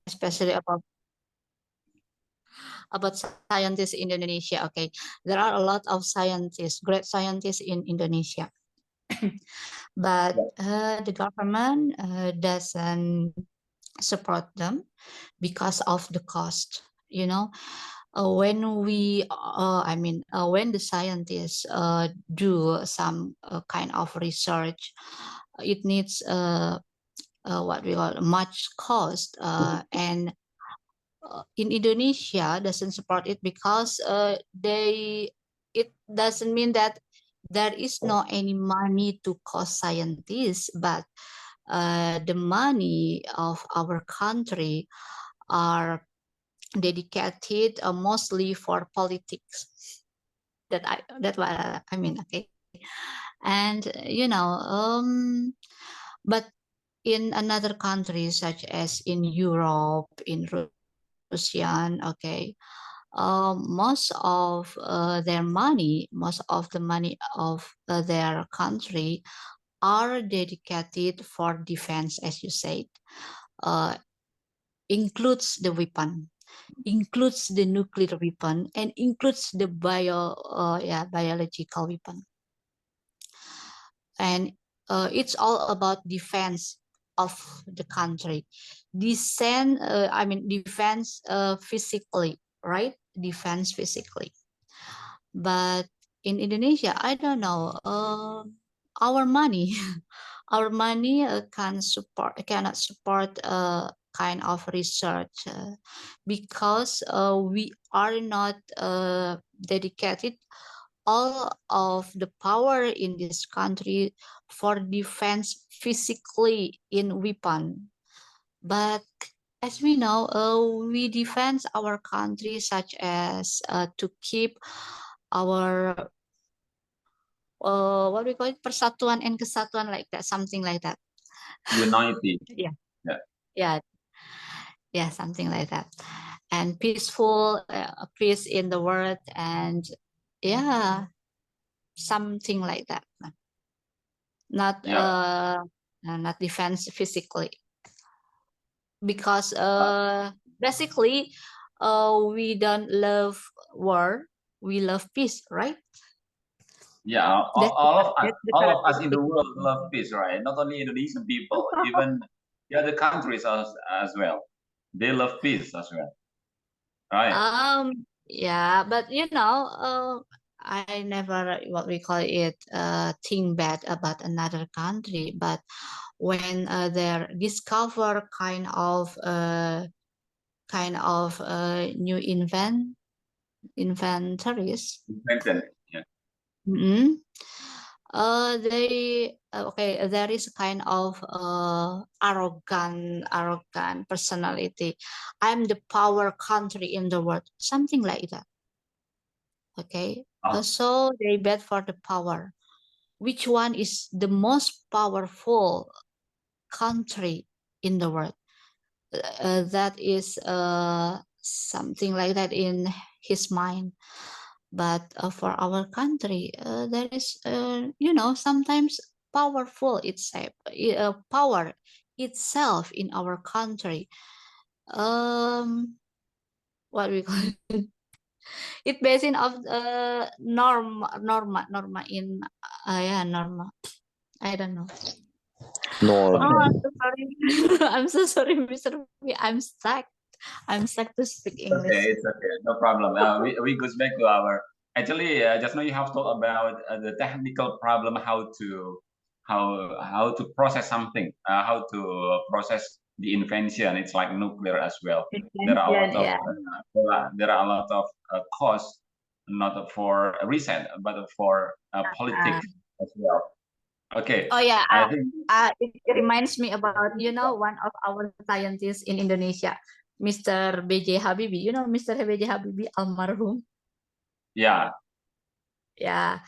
especially about scientists in Indonesia. Okay, there are a lot of scientists, great scientists in Indonesia, but the government doesn't support them because of the cost. You know, when when the scientists do some kind of research, it needs what we call much cost, and in Indonesia doesn't support it because it doesn't mean that there is no any money to cost scientists, but the money of our country are dedicated mostly for politics. That's what I mean. Okay, and but in another countries such as in Europe, in Russian, okay, most of their money, most of the money of their country are dedicated for defense, as you said, uh, includes the weapon, includes the nuclear weapon, and includes the biological weapon. And it's all about defense of the country. Defense physically, right? Defense physically. But in Indonesia, I don't know. Our money, our money cannot support kind of research because we are not dedicated all of the power in this country for defense physically in weapon. But as we know, we defend our country such as to keep our what we call it, persatuan and kesatuan, like that, something like that. Unity. Yeah. Yeah, something like that. And peaceful, peace in the world, and yeah, something like that. Not not defense physically, because basically we don't love war, we love peace, right? Yeah, all of us in the world love peace, right? Not only Indonesian people, even the other countries as well. They love peace as well, right? Yeah, but I never, what we call it, think bad about another country. But when they discover kind of new inventories, Yeah. there is a kind of arrogant personality. I'm the power country in the world, something like that. Okay, so they bet for the power. Which one is the most powerful country in the world? That is something like that in his mind. But for our country, there is sometimes power itself in our country. What we call it? It based of norma in norma. I don't know. Norm. Oh, I'm so sorry. I'm so sorry, Mr. B. I'm stuck. I'm stuck to speak English. Okay, it's okay, no problem. We goes back to our actually just now you have talked about the technical problem, how to process something, how to process the invention. It's like nuclear as well. There are a lot of costs, not for research but for politics as well. Okay. Oh yeah, it reminds me about one of our scientists in Indonesia, Mr. B.J. Habibie. You know Mr. B.J. Habibie, almarhum. Yeah. Yeah,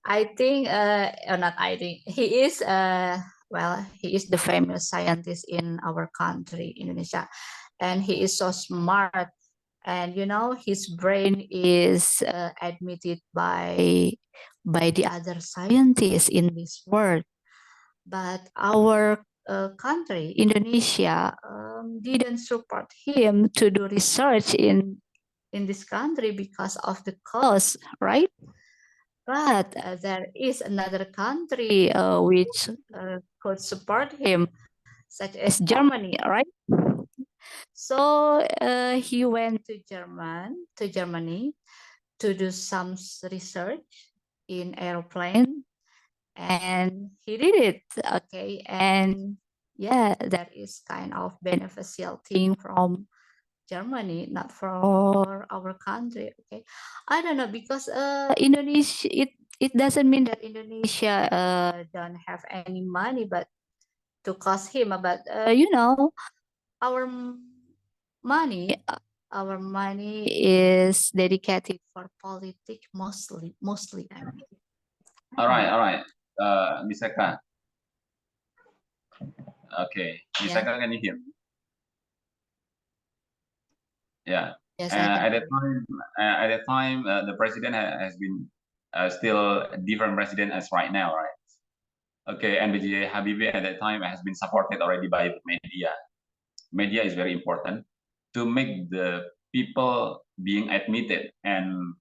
I think, or not. I think he is. He is the famous scientist in our country, Indonesia, and he is so smart. And his brain is admitted by the other scientists in this world. But our country, Indonesia, didn't support him to do research in this country because of the cost, right? But there is another country which could support him, such as Germany, right? So he went to Germany to do some research in airplane, and he did it. Okay, and yeah, that is kind of beneficial thing from Germany, not for our country. Okay, I don't know, because Indonesia, it doesn't mean that Indonesia don't have any money, but to cost him. But our money, our money is dedicated for politics mostly. I mean. All right. Miss Eka. Okay, Miss Yeah. Eka, can you hear me? Yeah. Yes, I can. At that time, the president has been still a different president as right now, right? Okay, and B.J. Habibie at that time has been supported already by the media. Media is very important to make the people being admitted and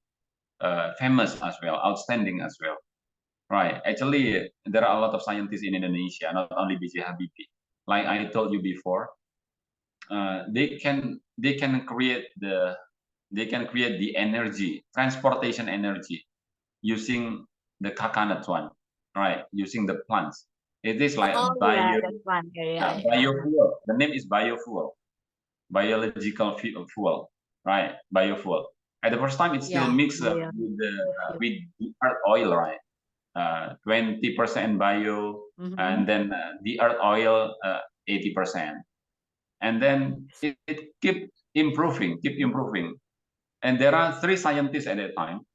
famous as well, outstanding as well. Right. Actually, there are a lot of scientists in Indonesia, not only B.J. Habibie. Like I told you before, they can create the energy, transportation energy, using the coconut one, right? Using the plants. It is like Oh yeah, that's one. Yeah. biofuel. The name is biofuel, biological fuel, right? Biofuel. At the first time, it's still Yeah, mixed yeah. with the earth oil, right? 20% bio, and then the earth oil 80%, and then it keep improving. And there are 3 scientists at that time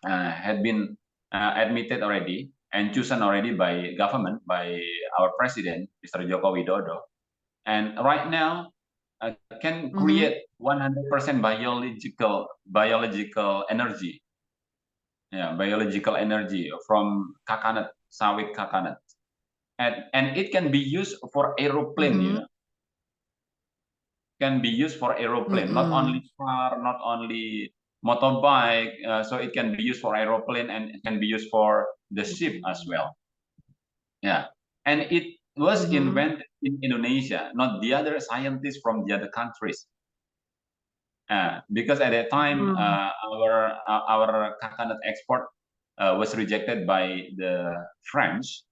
had been admitted already and chosen already by government, by our president, Mr. Joko Widodo. And right now, can create 100% biological energy. Yeah, biological energy from coconut, sawit coconut. And it can be used for aeroplane, you know. Can be used for aeroplane, not only car, not only motorbike. So it can be used for aeroplane, and it can be used for the ship as well. Yeah, and it was invented in Indonesia, not the other scientists from the other countries. Because at that time, our coconut export was rejected by the French,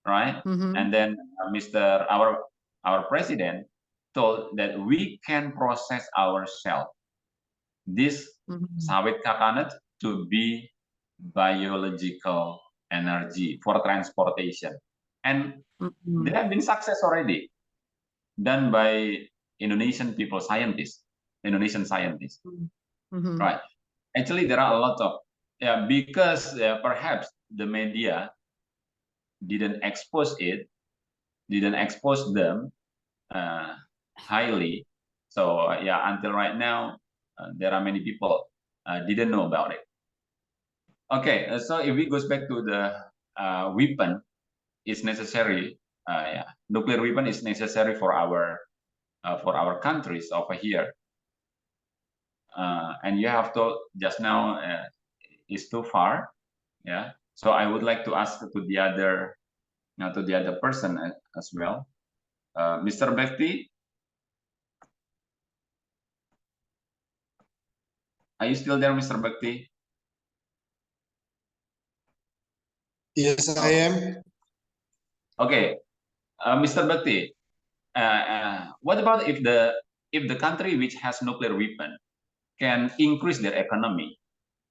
right? And then our president told that we can process ourselves this sawit coconut to be biological energy for transportation, and they have been success already done by Indonesian scientists. Right. Actually, there are a lot of because perhaps the media didn't expose them highly. So until right now, there are many people didn't know about it. Okay, so if we goes back to the weapon, is necessary. Nuclear weapon is necessary for our countries over here. And you have to just now is too far. Yeah. So I would like to ask to the other person as well. Mr. Bekti, are you still there, Mr. Bekti? Yes, I am. Okay, Mr. Bekti, what about if the country which has nuclear weapon can increase their economy,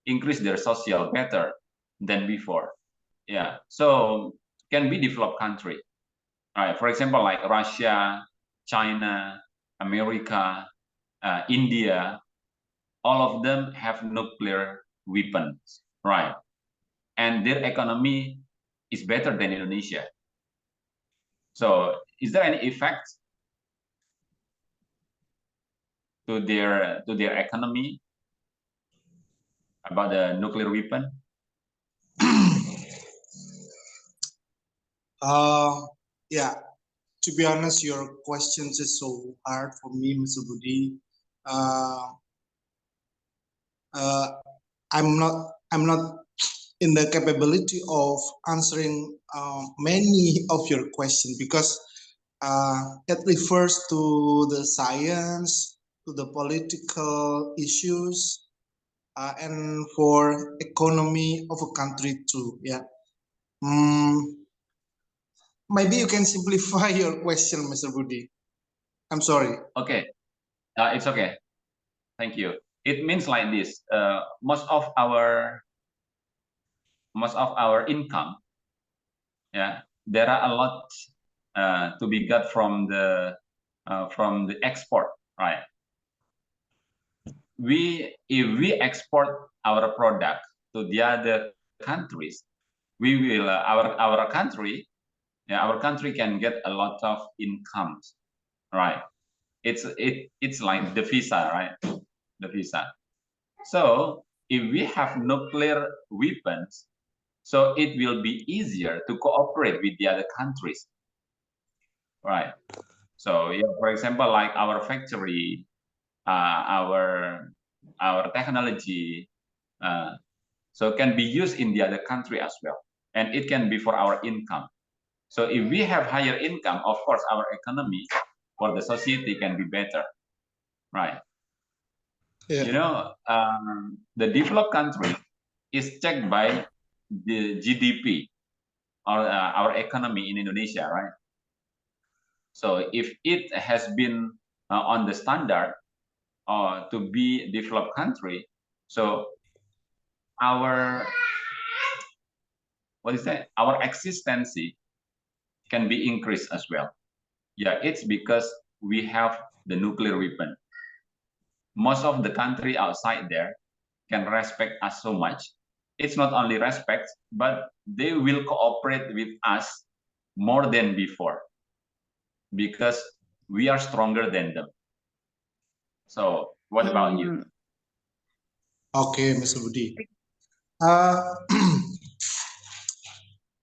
increase their social better than before? Yeah, so can be developed country. All right, for example, like Russia, China, America, India, all of them have nuclear weapons, right? And their economy is better than Indonesia. So is there any effect to their economy about the nuclear weapon? Yeah, To be honest, your questions is so hard for me, Mr. Budi. I'm not in the capability of answering many of your questions because it refers to the science, to the political issues, and for economy of a country too. Yeah. Maybe you can simplify your question, Mr. Budi. I'm sorry. Okay, it's okay. Thank you. It means like this. Most of our income, yeah, there are a lot to be got from the export, right? If we export our product to the other countries, we will our country, yeah, our country can get a lot of incomes, right? It's like the visa, right? The visa. So if we have nuclear weapons, so it will be easier to cooperate with the other countries, right? So yeah, for example, like our factory, our technology, so can be used in the other country as well, and it can be for our income. So if we have higher income, of course, our economy for the society can be better, right? Yeah. You know, the developed country is checked by the GDP or our economy in Indonesia, right? So if it has been on the standard to be developed country, so our our existence can be increased as well. Yeah, it's because we have the nuclear weapon. Most of the country outside there can respect us so much. It's not only respect, but they will cooperate with us more than before because we are stronger than them. So what about you? Okay, Mr. Budi.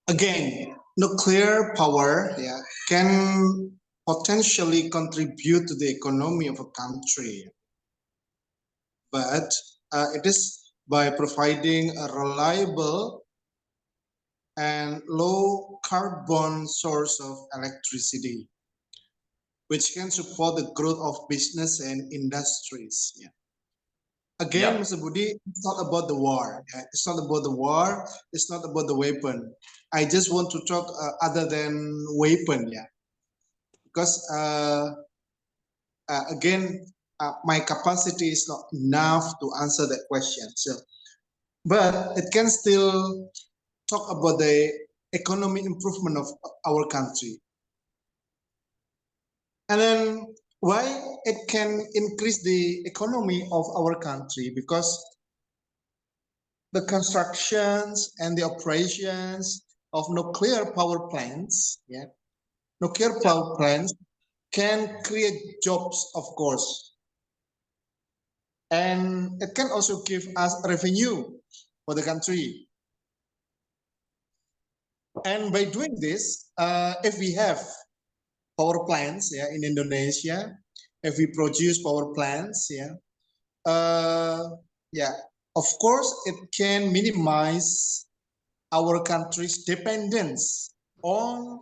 Again, nuclear power, yeah, can potentially contribute to the economy of a country, but it is by providing a reliable and low carbon source of electricity, which can support the growth of business and industries. Yeah. Again, Yeah. Mr. Budi, it's not about the war. Yeah? It's not about the war. It's not about the weapon. I just want to talk other than weapon. Yeah, because again, my capacity is not enough to answer that question. So, but it can still talk about the economic improvement of our country. And then why it can increase the economy of our country? Because the constructions and the operations of nuclear power plants, yeah, nuclear power plants can create jobs, of course. And it can also give us revenue for the country. And by doing this, if we have power plants, yeah, in Indonesia, if we produce power plants, yeah, yeah, of course, it can minimize our country's dependence on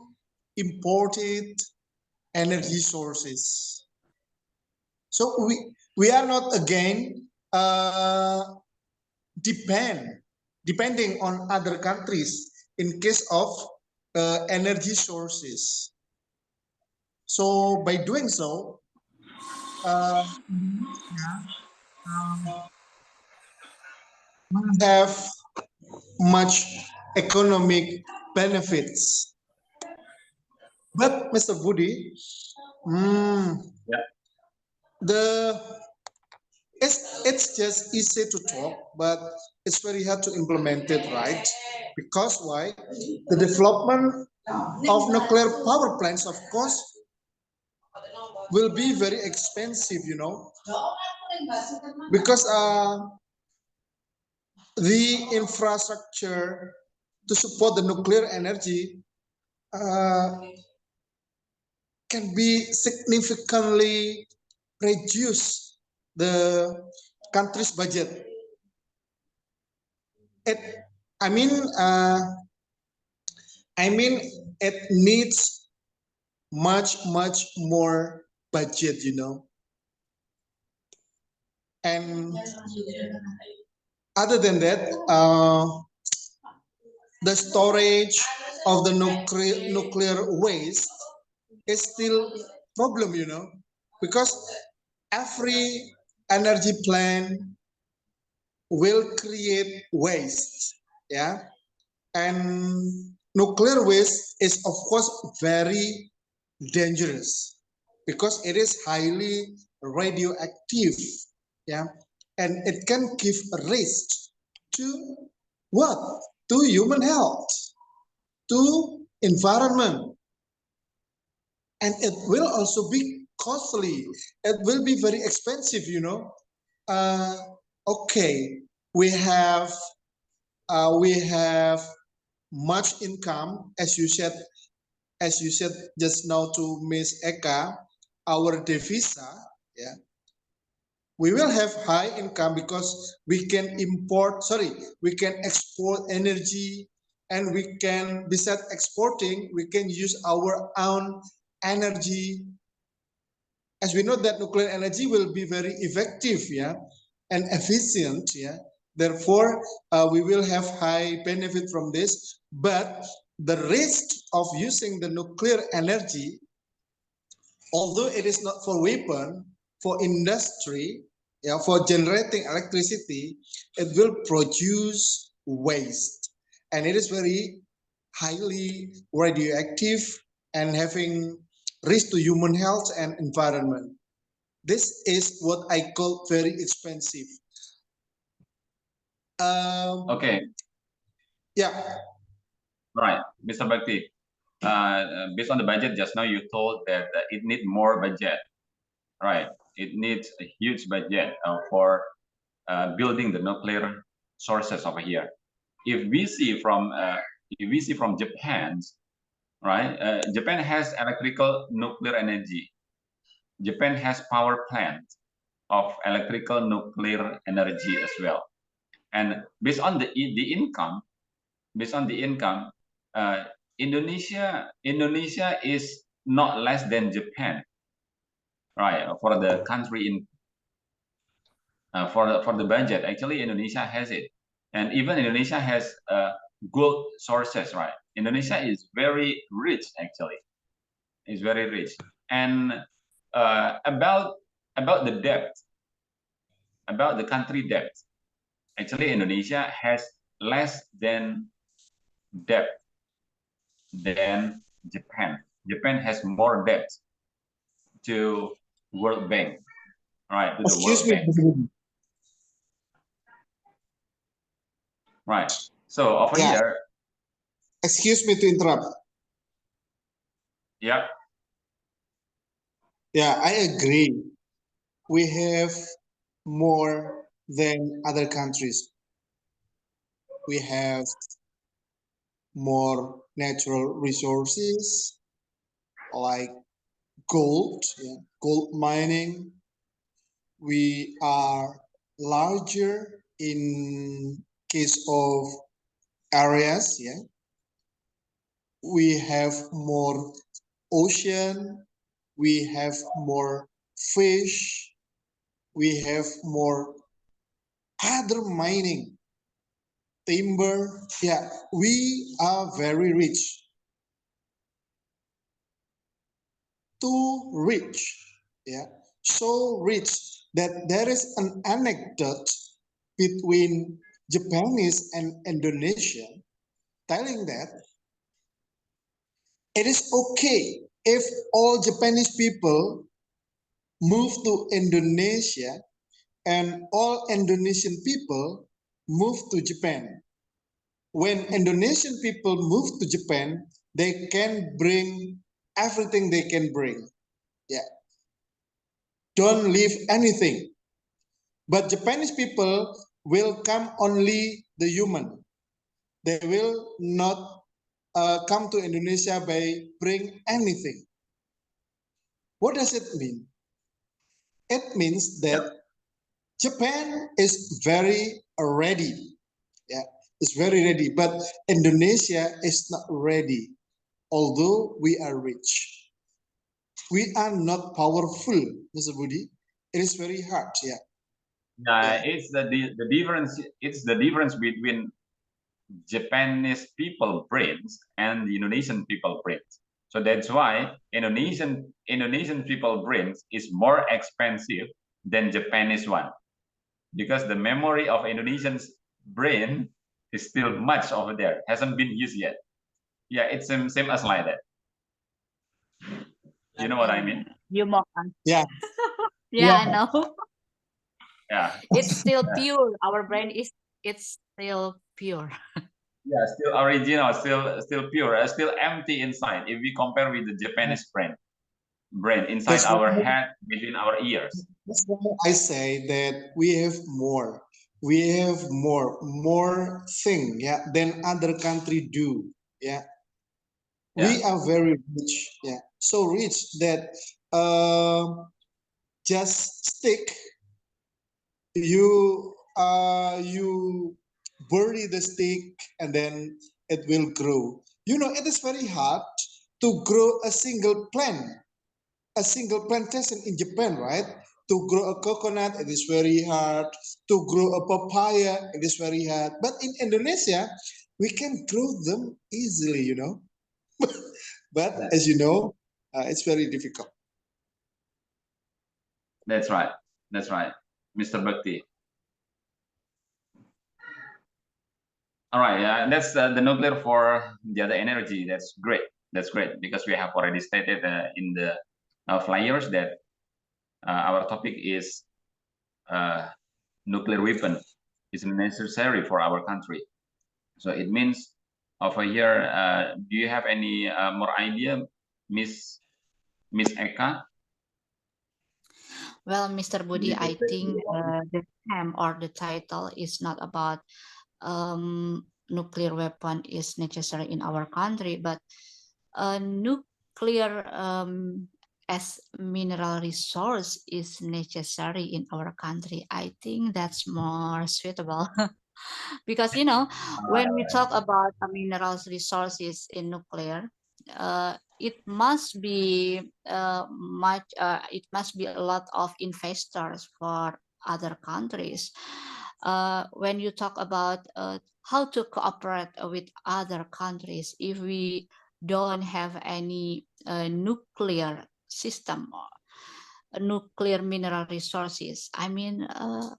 imported energy sources. So we are not again depending on other countries in case of energy sources. So by doing so, we have much economic benefits. But Mr. Budi, Yeah. It's just easy to talk, but it's very hard to implement it, right? Because why? The development of nuclear power plants, of course, will be very expensive, you know, because the infrastructure to support the nuclear energy can be significantly reduce the country's budget. It, I mean, uh, I mean, it needs much more budget, you know. And other than that, the storage of the nuclear waste is still problem, you know, because every energy plant will create waste, yeah, and nuclear waste is of course very dangerous because it is highly radioactive, yeah, and it can give a risk to what? To human health, to environment, and it will also be costly. It will be very expensive, you know. Uh, okay, we have much income, as you said just now to Miss Eka, our devisa, yeah, we will have high income because we can we can export energy, and we can, besides exporting, we can use our own energy. As we know that nuclear energy will be very effective, yeah, and efficient, yeah. Therefore, we will have high benefit from this, but the risk of using the nuclear energy, although it is not for weapon, for industry, yeah, for generating electricity, it will produce waste, and it is very highly radioactive and having risk to human health and environment. This is what I call very expensive. Okay, Yeah. right, Mr. Bakti. Based on the budget, just now you told that it needs more budget, right? It needs a huge budget for building the nuclear sources over here. If we see from Japan, right? Japan has electrical nuclear energy. Japan has power plant of electrical nuclear energy as well. And based on the income, Indonesia is not less than Japan, right? For the country in for the budget, actually Indonesia has it, and even Indonesia has gold sources, right? Indonesia is very rich, actually. It's very rich. And about the debt, about the country debt, actually Indonesia has less than debt than Japan. Japan has more debt to World Bank, right? To the Excuse World me. Bank, right? So over Yeah. here, Excuse me to interrupt. yeah, Yeah, I agree. We have more than other countries. We have more natural resources like gold, yeah, gold mining. We are larger in case of areas, yeah. We have more ocean, we have more fish, we have more other mining, timber. Yeah, we are very rich. Too rich, yeah, so rich that there is an anecdote between Japanese and Indonesian telling that it is okay if all Japanese people move to Indonesia and all Indonesian people move to Japan. When Indonesian people move to Japan, they can bring everything they can bring. Yeah. Don't leave anything. But Japanese people will come only the human. They will not come to Indonesia by bring anything. What does it mean? It means that Japan is very ready. Yeah, it's very ready, but Indonesia is not ready. Although we are rich, we are not powerful, Mr. Budi. It is very hard. Yeah. Yeah. It's the difference. It's the difference between Japanese people brains and the Indonesian people brains. So that's why Indonesian people brains is more expensive than Japanese one, because the memory of Indonesian's brain is still much over there, hasn't been used yet. Yeah, it's same as like that. You know what I mean? You mock us. Yeah. Yeah, I Yeah. know. Yeah, It's still pure. Our brain it's still pure. yeah, still original, still pure, still empty inside. If we compare with the Japanese brain inside That's our why- head, within our ears. That's why I say that we have more. We have more thing, yeah, than other country do. Yeah. We are very rich. Yeah. So rich that just stick you bury the stick and then it will grow. You know, it is very hard to grow a single plantation in Japan, right? To grow a coconut, it is very hard. To grow a papaya, it is very hard. But in Indonesia, we can grow them easily, you know. But as you know, it's very difficult. That's right. That's right, Mr. Bhakti. All right, that's the nuclear for the other energy. That's great. That's great because we have already stated in the flyers that our topic is nuclear weapon is necessary for our country. So it means over here. Do you have any more idea, Miss Eka? Well, Mr. Budi, I think the theme or the title is not about nuclear weapon is necessary in our country, but nuclear as mineral resource is necessary in our country. I think that's more suitable. Because when we talk about minerals resources in nuclear, it must be it must be a lot of investors for other countries. When you talk about how to cooperate with other countries, if we don't have any nuclear system or nuclear mineral resources, I mean,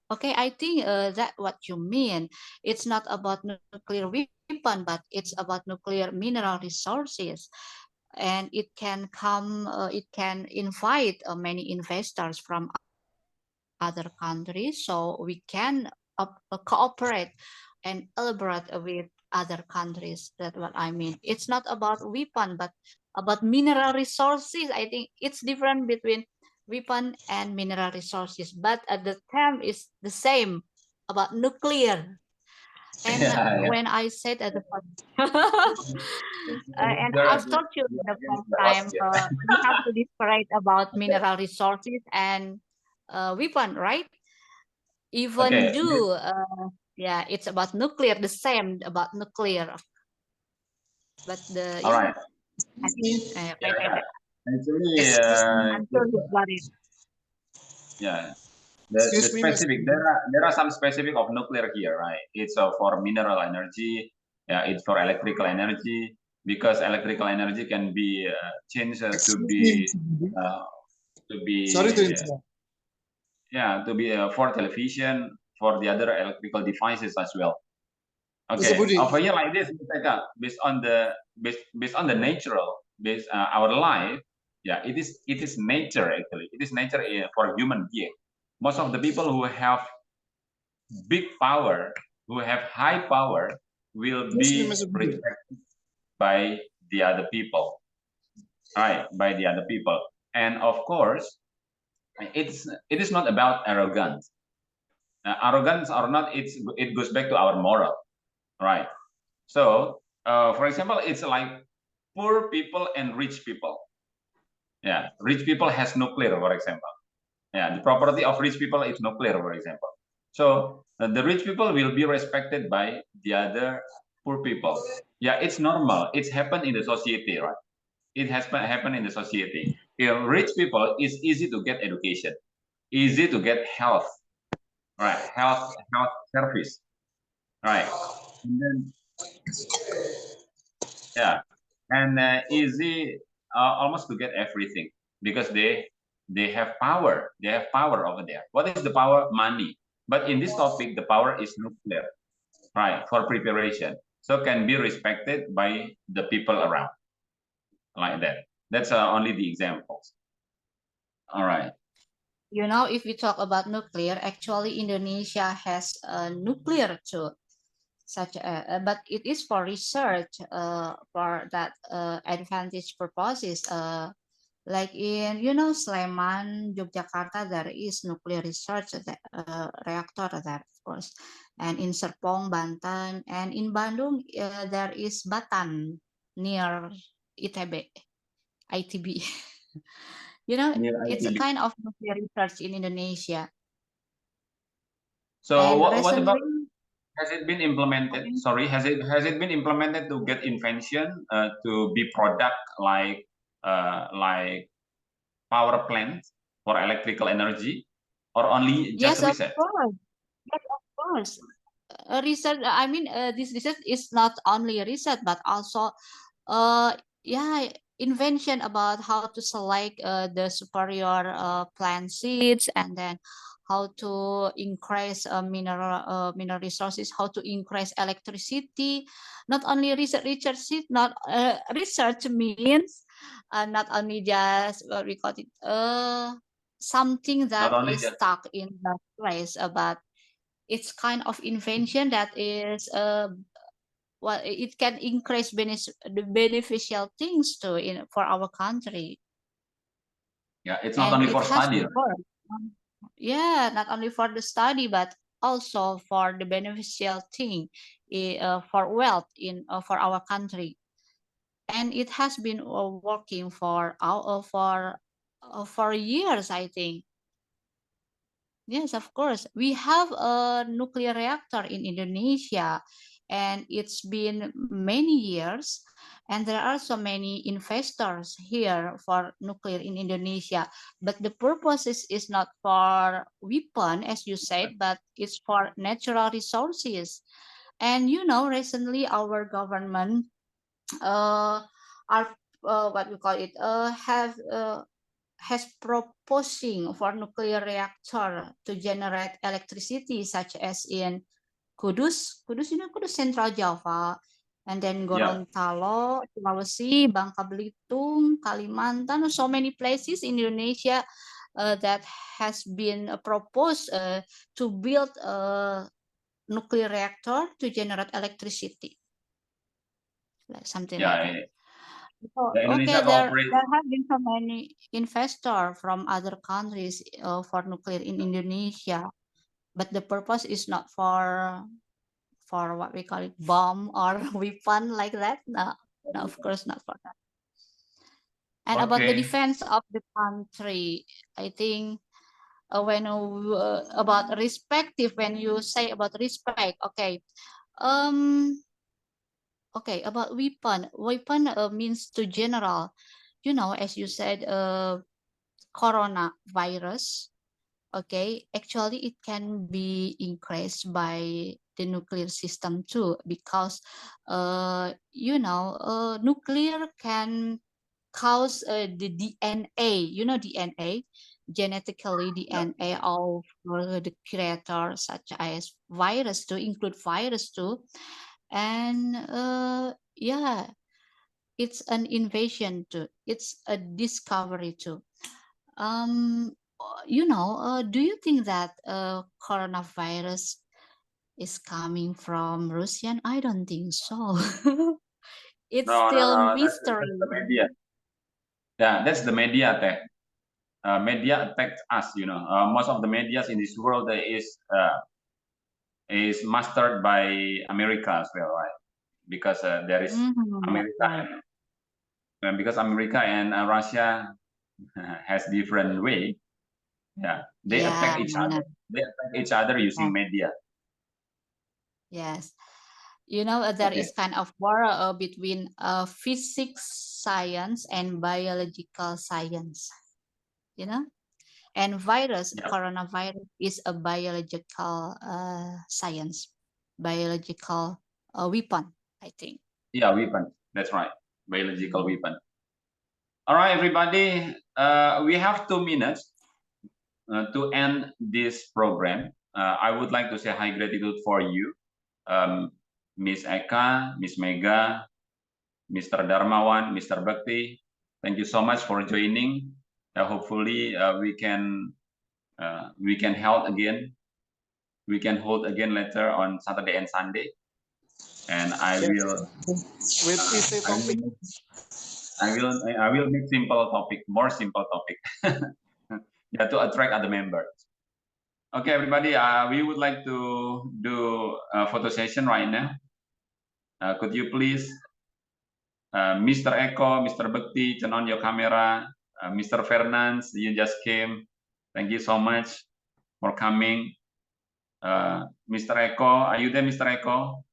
okay, I think that what you mean. It's not about nuclear weapon, but it's about nuclear mineral resources, and it can come it can invite many investors from other countries, so we can cooperate and elaborate with other countries. That's what I mean. It's not about weapon, but about mineral resources. I think it's different between weapon and mineral resources, but the term is the same about nuclear. And Yeah. when I said at the first, and There are I've told you the first the time, Austria. we have to differentiate about mineral resources and weapon, right? Even Okay. though, yeah, it's about nuclear, the same about nuclear, but the All right. I think, Actually, I'm sure you got it. yeah. Excuse The me, Mr. specific there are some specific of nuclear here, right? It's for mineral energy. Yeah, it's for electrical energy, because electrical energy can be changed Excuse me, to be sorry to interrupt. yeah, to be for television, for the other electrical devices as well. Mr. Okay, Budi, over here like this, Eka, based on the natural, our life. Yeah, it is nature actually. It is nature for human being. Most of the people who have big power, who have high power, will excuse me, be Mr. Budi. respected by the other people, right? By the other people, and of course, it is not about arrogance. Arrogance or not, it goes back to our moral, right? So, for example, it's like poor people and rich people. Yeah, rich people has nuclear, for example. Yeah, the property of rich people is nuclear, for example. So the rich people will be respected by the other poor people. Yeah, it's normal. It's happened in the society, right? It has happened in the society. Rich people, it's easy to get education, easy to get health, right? Health service, right? And then yeah, and easy almost to get everything because they have power. They have power over there. What is the power? Money. But in this topic, the power is nuclear, right? For preparation, so can be respected by the people around, like that. That's only the examples. All right. You know, if we talk about nuclear, actually Indonesia has a nuclear too, but it is for research, for that advantage purposes. Like in, you know, Sleman, Yogyakarta, there is nuclear research reactor there, of course. And in Serpong, Banten, and in Bandung, there is Batan near ITB, ITB. You know, it's a kind of nuclear research in Indonesia. So And what recently, about, has it been implemented? Sorry, has it been implemented to get invention to be product like power plants for electrical energy, or only just yes, of research? course. Yes, of course. Research, I mean, this research is not only research, but also, yeah, invention about how to select the superior plant seeds, and then how to increase mineral resources, how to increase electricity. Not only research, not research means not only just what we call it, something Not that only is just stuck in that place, but it's kind of invention that is well, it can increase the beneficial things too in for our country. yeah, it's not And only it for has study. worked. Yeah, not only for the study, but also for the beneficial thing, for wealth in for our country. And it has been working for years, I think. Yes, of course. We have a nuclear reactor in Indonesia, and it's been many years. And there are so many investors here for nuclear in Indonesia. But the purpose is not for weapon, as you said, but it's for natural resources. And you know, recently our government are what we call it has proposing for nuclear reactor to generate electricity, such as in Kudus, you know, Kudus Central Java, and then Gorontalo, Sulawesi, Bangka Belitung, Kalimantan, so many places in Indonesia that has been proposed to build a nuclear reactor to generate electricity, like something like that. Oh, The Indonesia okay, there cooperate. have been so many investors from other countries for nuclear in Indonesia, but the purpose is not for what we call it bomb or weapon like that. No, no, of course not for that. And about the Okay. defense of the country, I think when about respective, when you say about respect, okay, okay, about weapon means to general. You know, as you said, coronavirus, okay, actually it can be increased by the nuclear system too, because you know, nuclear can cause the DNA, you know, DNA, genetically DNA of the creator, such as virus to include virus too. And yeah, it's an invasion too, it's a discovery too. You know, do you think that coronavirus is coming from Russian? I don't think so. It's No, still that's mystery. the media. Yeah, that's the media attack. Media attacked us. You know, most of the medias in this world is mastered by America as well, right? Because there is Mhm, America, right. and because America and Russia has different way. Yeah, they affect each other. They affect each other using media. Yes. You know, there is kind of war between physics science and biological science, you know, and coronavirus is a biological science, biological weapon, I think. Yeah, weapon. That's right. Biological weapon. All right, everybody. We have 2 minutes to end this program. I would like to say high gratitude for you, Miss Eka, Miss Mega, Mr. Darmawan, Mr. Bhakti. Thank you so much for joining. Hopefully, we can help again. We can hold again later on Saturday and Sunday. And I will with easy topic. I will make simple topic, more simple topic, yeah, to attract other members. Okay, everybody, we would like to do a photo session right now. Could you please, Mr. Eko, Mr. Bhakti, turn on your camera. Mr. Fernandes, you just came. Thank you so much for coming. Mr. Eko, are you there, Mr. Eko?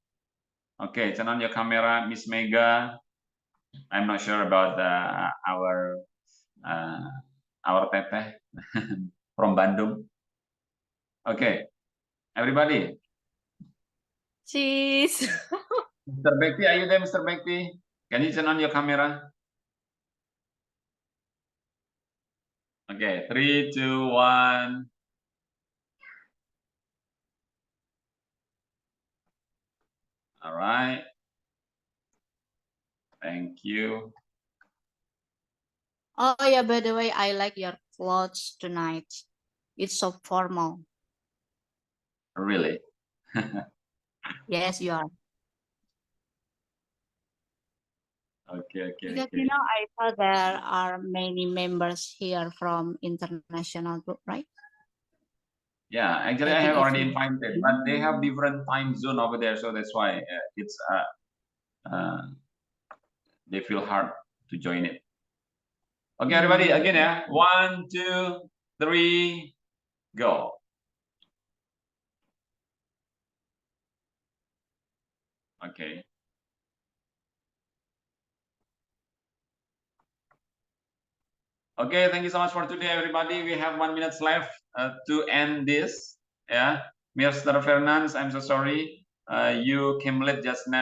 Okay, turn on your camera. Miss Mega, I'm not sure about our teteh from Bandung. Okay, everybody. Cheese. Mr. Bekti, are you there, Mr. Bekti? Can you turn on your camera? Okay, 3, 2, 1. All right. Thank you. Oh yeah, by the way, I like your clothes tonight. It's so formal. Really? Yes, you are. Okay. Because you know, I thought there are many members here from international group, right? Yeah, actually, I have already invited, but they have different time zone over there, so that's why it's they feel hard to join it. Okay, everybody, again, yeah. 1, 2, 3, go. Okay. Okay, thank you so much for today, everybody. We have 1 minute left to end this. Yeah, Mr. Fernandes, I'm so sorry. You came late just now.